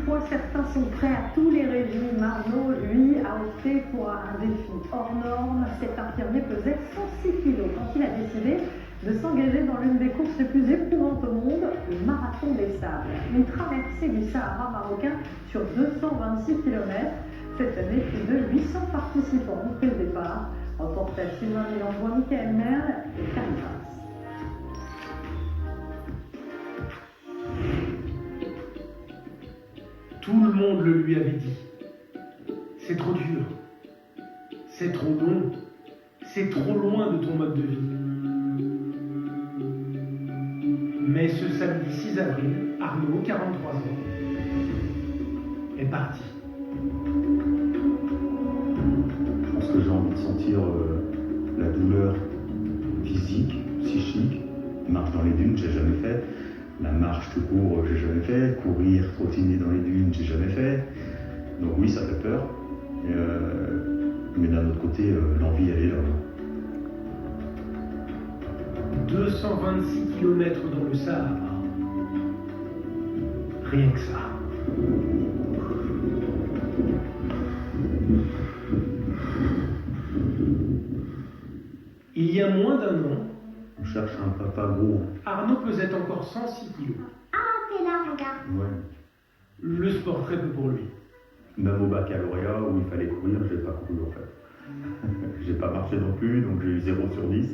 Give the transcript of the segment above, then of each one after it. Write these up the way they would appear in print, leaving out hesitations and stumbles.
poids, certains sont prêts à tous les régimes. Arnaud, lui, a opté pour un défi hors norme. Cet infirmier pesait 106 kilos quand il a décidé de s'engager dans l'une des courses les plus éprouvantes au monde, le marathon des sables. Une traversée du Sahara marocain sur 226 km. Cette année, plus de 800 participants ont pris le départ. Reportage Sylvain Mélenchon, Michael Merle et Caritas. Tout le monde le lui avait dit. C'est trop dur. C'est trop long. C'est trop loin de ton mode de vie. Mais ce samedi 6 avril, Arnaud, 43 ans, est parti. Je pense que j'ai envie de sentir la douleur physique, psychique. Marche dans les dunes, j'ai jamais fait. La marche tout court, j'ai jamais fait. Courir, trottiner dans les dunes, j'ai jamais fait. Donc oui, ça fait peur. Mais d'un autre côté, l'envie, elle est là. 226 km dans le Sahara. Rien que ça. Il y a moins d'un an, On cherche un papa gros. Arnaud pesait encore 106 kilos. Ah, t'es là, regarde. Ouais. Le sport très peu pour lui. Même au baccalauréat où il fallait courir, j'ai pas couru en fait. J'ai pas marché non plus, donc j'ai eu 0 sur 10.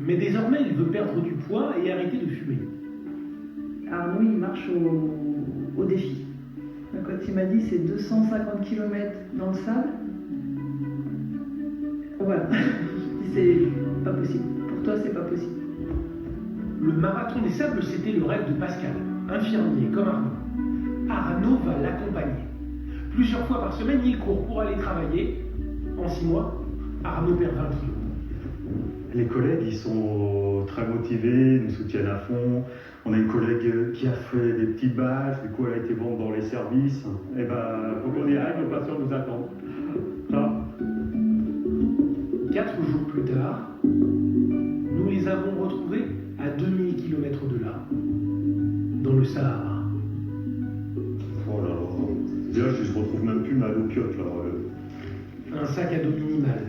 Mais désormais, il veut perdre du poids et arrêter de fumer. Arnaud, il marche au défi. Quand il m'a dit c'est 250 km dans le sable, voilà, c'est pas possible. Pour toi, c'est pas possible. Le marathon des sables, c'était le rêve de Pascal, infirmier comme Arnaud. Arnaud va l'accompagner. Plusieurs fois par semaine, il court pour aller travailler. En 6 mois, Arnaud perd 20 kilos. Les collègues, ils sont très motivés, nous soutiennent à fond. On a une collègue qui a fait des petits badges, du coup elle a été vendre dans les services. Et ben, faut qu'on y aille, nos patients nous attendent. Ah. 4 jours plus tard, nous les avons retrouvés à 2000 km de là, dans le Sahara. Oh là là. Déjà, je retrouve même plus ma loquiote là. Un sac à dos minimal,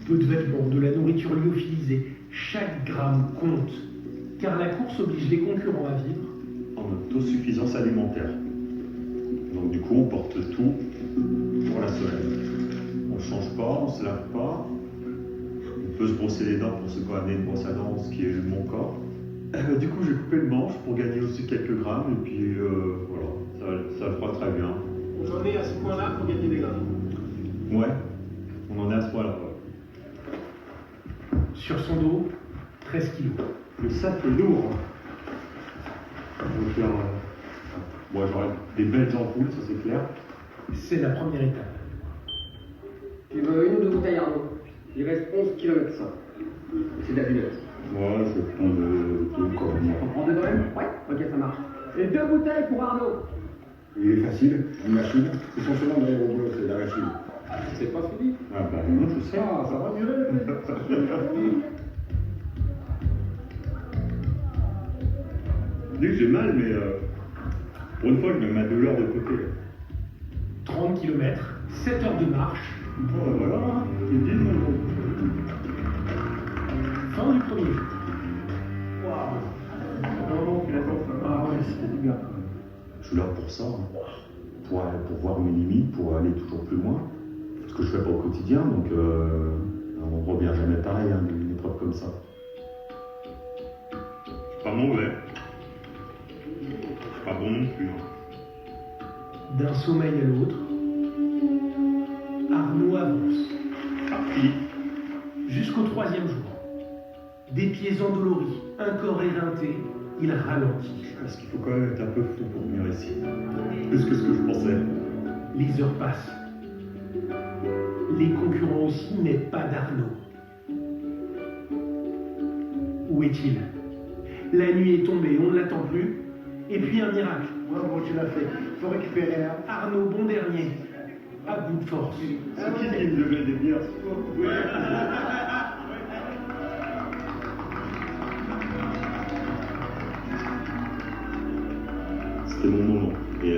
peu de vêtements, de la nourriture lyophilisée. Chaque gramme compte, car la course oblige les concurrents à vivre En autosuffisance alimentaire. Donc du coup, on porte tout pour la semaine. On ne change pas, on ne se lave pas. On peut se brosser les dents pour ceux qui ont amené une brosse à dents, ce qui est mon corps. Du coup, j'ai coupé le manche pour gagner aussi quelques grammes. Et puis voilà, ça le fera très bien. Vous en êtes à ce point-là pour gagner des grammes. Ouais, on en est à ce point-là. Ouais. Sur son dos, 13 kilos. Le sac est lourd. Je vais faire. Moi, j'aurai des belles ampoules, ça c'est clair. C'est la première étape. Tu veux une ou deux bouteilles, Arnaud? Il reste 11 km ça. C'est de la lunette. Moi, je vais prendre deux corps. On prend deux de même? Ouais. Ok, ça marche. Et 2 bouteilles pour Arnaud. Il est facile, une machine. C'est son second d'aller au boulot, c'est la machine. C'est pas fini. Ah bah non, je sais. Ah, ça va durer. Je dis que j'ai mal, mais pour une fois, je mets ma douleur de côté. 30 km, 7 heures de marche. Oh, voilà, il dit mon mot. Fin du premier jour. Waouh! Ah ouais, c'était du bien. Je suis là pour ça, hein. pour voir mes limites, pour aller toujours plus loin. Ce que je fais pas au quotidien, donc on ne revient jamais pareil hein, d'une épreuve comme ça. C'est pas mauvais. C'est pas bon non plus. Hein. D'un sommeil à l'autre, Arnaud avance. Parti. Jusqu'au 3e jour. Des pieds endoloris, un corps éreinté, il ralentit. Parce qu'il faut quand même être un peu fou pour venir ici. Plus que ce que je pensais. Les heures passent. Les concurrents aussi, mais pas d'Arnaud. Où est-il? La nuit est tombée, on ne l'attend plus. Et puis un miracle. Bravo, tu l'as fait. Faut récupérer. Hein. Arnaud, bon dernier, à bout de force. C'est qui me devait des bières? c'était mon moment. Et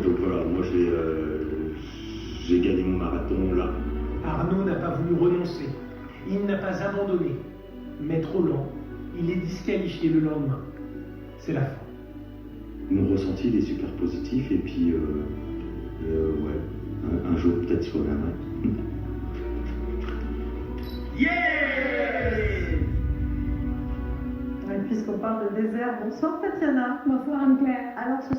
donc voilà, moi j'ai gagné mon marathon là. Arnaud n'a pas voulu renoncer. Il n'a pas abandonné. Mais trop lent, il est disqualifié le lendemain. C'est la fin. Mon ressenti il est super positif et puis ouais, un jour peut-être je reviendrai. Yeah! Ouais, puisqu'on parle de désert, bonsoir Tatiana. Bonsoir Anne-Claire. Alors ce